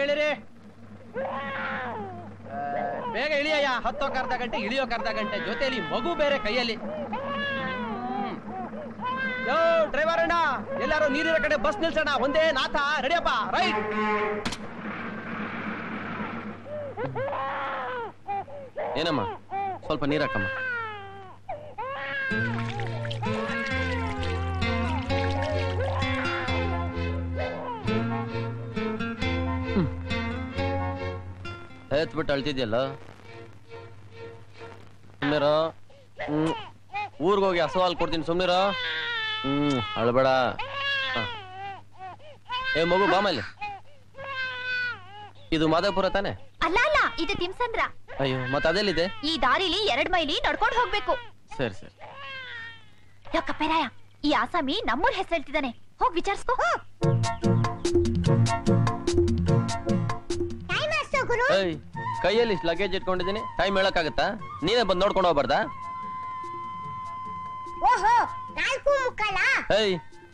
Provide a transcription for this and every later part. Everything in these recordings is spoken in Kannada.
ಹೇಳಿರಿ. ಬೇಗ ಇಳಿಯಯ್ಯ. ಹತ್ತೋಕ್ ಅರ್ಧ ಗಂಟೆ, ಇಳಿಯೋಕ್ ಅರ್ಧ ಗಂಟೆ, ಜೊತೆಲಿ ಮಗು ಬೇರೆ ಕೈಯಲ್ಲಿ. ಯೋ ಡ್ರೈವರ್ ಅಣ್ಣ, ಎಲ್ಲಾರು ನೀರಿನ ಕಡೆ ಬಸ್ ನಿಲ್ಸೋಣ. ಒಂದೇ ನಾಥ. ರೆಡಿಯಪ್ಪ, ರೈಟ್. ಏನಮ್ಮ, ಸ್ವಲ್ಪ ನೀರಾಕಮ್ಮ. ಎತ್ಬಿಟ್ಟು ಅಳ್ತಿದ್ಯಲ್ಲ, ಸುಮ್ನಿರೋ. ಊರ್ಗೋಗಿ ಹಸು ಹಾಲು ಕೊಡ್ತೀನಿ, ಸುಮ್ನಿರೋ. ಅಳ್ಬೇಡ. ಏ ಮಗು ಬಾಮಲ್ಲಿ. ಇದು ಮಾದೇಪುರ ತಾನೆ? ಅಲ್ಲ ಅಲ್ಲ, ಇದು ತಿಮ್ಸಂದ್ರ. ಅಯ್ಯೋ, ಮತ್ತೆ ಅದೆಲ್ಲಿದೆ? ಈ ದಾರಿಲಿ 2 ಮೈಲಿ ನಡ್ಕೊಂಡು ಹೋಗ್ಬೇಕು. ಸರಿ ಸರಿ. ಯಾಕಪ್ಪೇರಾಯ, ಈ ಆಸಾಮಿ ನಮ್ಮೂರ್ ಹೆಸರು ಹೇಳ್ತಿದ್ದಾನೆ, ಹೋಗ್ ವಿಚಾರಿಸ್ಕೋ. ಕೈಯಲ್ಲಿ ಲಗೇಜ್ ಇಟ್ಕೊಂಡಿದ್ದೀನಿ, ಟೈಮ್ ಹೇಳಕ್ಕಾಗತ್ತಾ? ನೀನೇ ಬಂದು ನೋಡ್ಕೊಂಡು ಹೋಗ್ಬಾರ್ದಾ?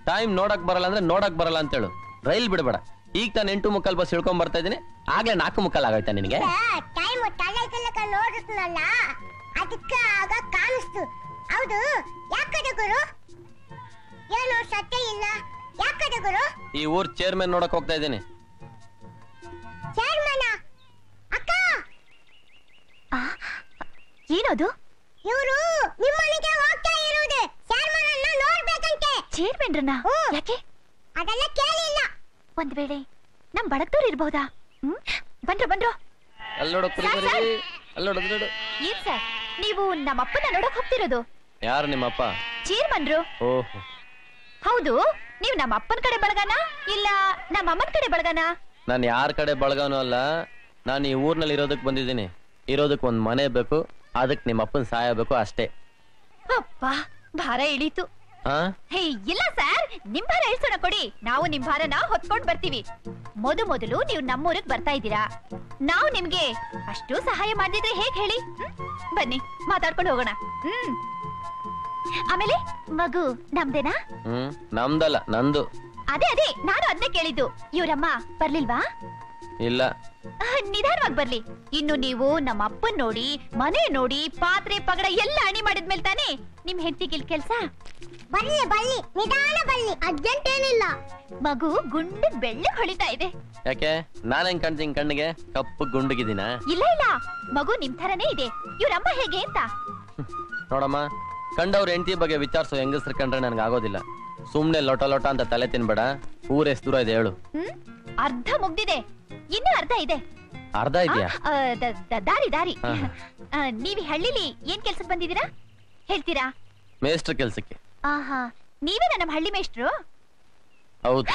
ಟೈಮ್ ನೋಡಕ್ ಬರಲ್ಲ ಅಂದ್ರೆ ನೋಡಕ್ ಬರಲ್ಲ ಅಂತೇಳು. ರೈಲ್ ಬಿಡಬೇಡ. ಈಗ ತಾನು 8:45 ಬಸ್ ಇಳ್ಕೊಂಡ್ ಬರ್ತಾ ಇದೀನಿ, ಆಗ್ಲೇ 4:45 ಆಗೈತಾ ನಿನಗೆ? ಈ ಊರ್ ಚೇರ್ಮನ್ ನೋಡಕ್ ಹೋಗ್ತಾ ಇದ್ದೀನಿ. ಏನದು? ಇವರು ನಿಮ್ಮನೆಗೆ ಹೋಗ್ತಾ ಇರೋದು ಚೇರ್ಮನ್ ಅನ್ನ ನೋಡ್ಬೇಕಂತೆ. ಚೇರ್ಮನ್ರನ್ನ ಯಾಕೆ? ಅದೆಲ್ಲ ಕೇಳಿಲ್ಲ. ಒಂದ್ ವೇಳೆ ನಮ್ ಬಡಕ್ದವ್ರು ಇರ್ಬಹುದಾ? ಬಂದ್ರು. ಅಲ್ಲೋಡು ಕುರಿಮರಿ, ಅಲ್ಲೋಡು. ಏನ್ ಸರ್, ನೀವು ನಮ್ಮಪ್ಪನ ನೋಡಕ್ ಹೋಗ್ತಿರೋದು? ಯಾರು ನಿಮ್ಮಪ್ಪ? ಚೇರ್ಮನ್ರು. ಓಹೋ, ಹೌದು. ನೀವು ನಮ್ಮ ಅಪ್ಪನ ಕಡೆ ಬಳಗನ ಇಲ್ಲ ನಮ್ಮ ಅಮ್ಮನ ಕಡೆ ಬಳಗನ? ನಾನು ಯಾರ ಕಡೆ ಬಳಗನೂ ಅಲ್ಲ. ನಾನು ಈ ಊರ್ನಲ್ಲಿ ಇರೋದಕ್ ಬಂದಿದ್ದೀನಿ. ಇರೋದಕ್ ಒಂದ್ ಮನೆ ಬೇಕು, ಅದಕ್ ನಿಮ್ಮ ಅಪ್ಪನ ಸಹಾಯ ಬೇಕು ಅಷ್ಟೇ. ಅಪ್ಪ, ಭಾರ ಇಳೀತು. ಇಲ್ಲ ಸರ್, ನಿಮ್ ಭಾರ ಇಳಿಸೋಣ ಕೊಡಿ. ನಾವು ನಿಮ್ ಭಾರನ ಹೊತ್ಕೊಂಡ್ ಬರ್ತೀವಿ. ಮೊದಲು ನೀವು ನಮ್ಮೂರಿಗೆ ಬರ್ತಾ ಇದ್ದೀರಾ, ನಾವು ನಿಮ್ಗೆ ಅಷ್ಟು ಸಹಾಯ ಮಾಡಿದ್ರೆ ಹೇಗ್ ಹೇಳಿ? ಬನ್ನಿ ಮಾತಾಡ್ಕೊಂಡು ಹೋಗೋಣ. ಆಮೇಲೆ ಮಗು ನಮ್ದೇನಾ? ನಮ್ದಲ್ಲ, ನಂದು. ಅದೇ ನಾನು ಅದನ್ನೇ ಕೇಳಿದ್ದು. ಇವ್ರಮ್ಮ ಬರ್ಲಿಲ್ವಾ? ಇಲ್ಲ. ನಿಧಾನವಾಗಿ ಬರ್ಲಿ. ಇನ್ನು ನೀವು ನಮ್ಮ ಅಪ್ಪನ್ ನೋಡಿ, ಮನೆ ನೋಡಿ, ಪಾತ್ರೆ ಪಗಡ ಎಲ್ಲ ಅಣಿ ಮಾಡಿದ್ಮೇಲೆ ತಾನೇ ನಿಮ್ ಹೆಂಡತಿಗಿಲ್ ಕೆಲ್ಸ. ಬರ್ಲಿ ನಿಧಾನ ಬರ್ಲಿ, ಅರ್ಜೆಂಟ್ ಏನಿಲ್ಲ. ಮಗು ಗುಂಡು ಬೆಳ್ಳಗ್ ಹೊಳಿತಾ ಇದೆ. ಯಾಕೆ, ನಾನ್ ಹೆಂಗ್ ಕಾಣ್ತೀನಿ ಕಣ್ಣಿಗೆ? ಕಪ್ಪು ಗುಂಡಗಿದ್ದೀನ? ಇಲ್ಲ, ಮಗು ನಿಮ್ ಥರನೇ ಇದೆ. ಇವ್ರಮ್ಮ ಹೇಗೆ ಅಂತ ನೋಡಮ್ಮ. ಕಂಡವ್ರ ಹೆಂಡತಿ ಬಗ್ಗೆ ವಿಚಾರಿಸೋ ಹೆಂಗಸ್ರು ಕಂಡ್ರೆ ನನ್ಗೆ ಆಗೋದಿಲ್ಲ. ಸುಮ್ನೆ ಲೊಟ ಅಂತ ತಲೆ ತಿನ್ಬೇಡ. ಊರ್ ಎಷ್ಟು ದೂರ ಇದೆ ಹೇಳು? ಅರ್ಧ ಮುಗ್ದಿದೆ, ಇನ್ನೂ ಅರ್ಧ ಇದೆ. ಅರ್ಧ ಇದೆಯಾ? ದಾರಿ. ನೀವ್ ಹಳ್ಳಿಲಿ ಏನ್ ಕೆಲ್ಸಕ್ಕೆ ಬಂದಿದ್ದೀರಾ ಹೇಳ್ತೀರಾ? ಮೇಸ್ಟ್ರ ಕೆಲ್ಸಕ್ಕೆ. ನೀವೇನಾ ನಮ್ಮ ಹಳ್ಳಿ ಮೇಷ್ಟ್ರು? ಹೌದು.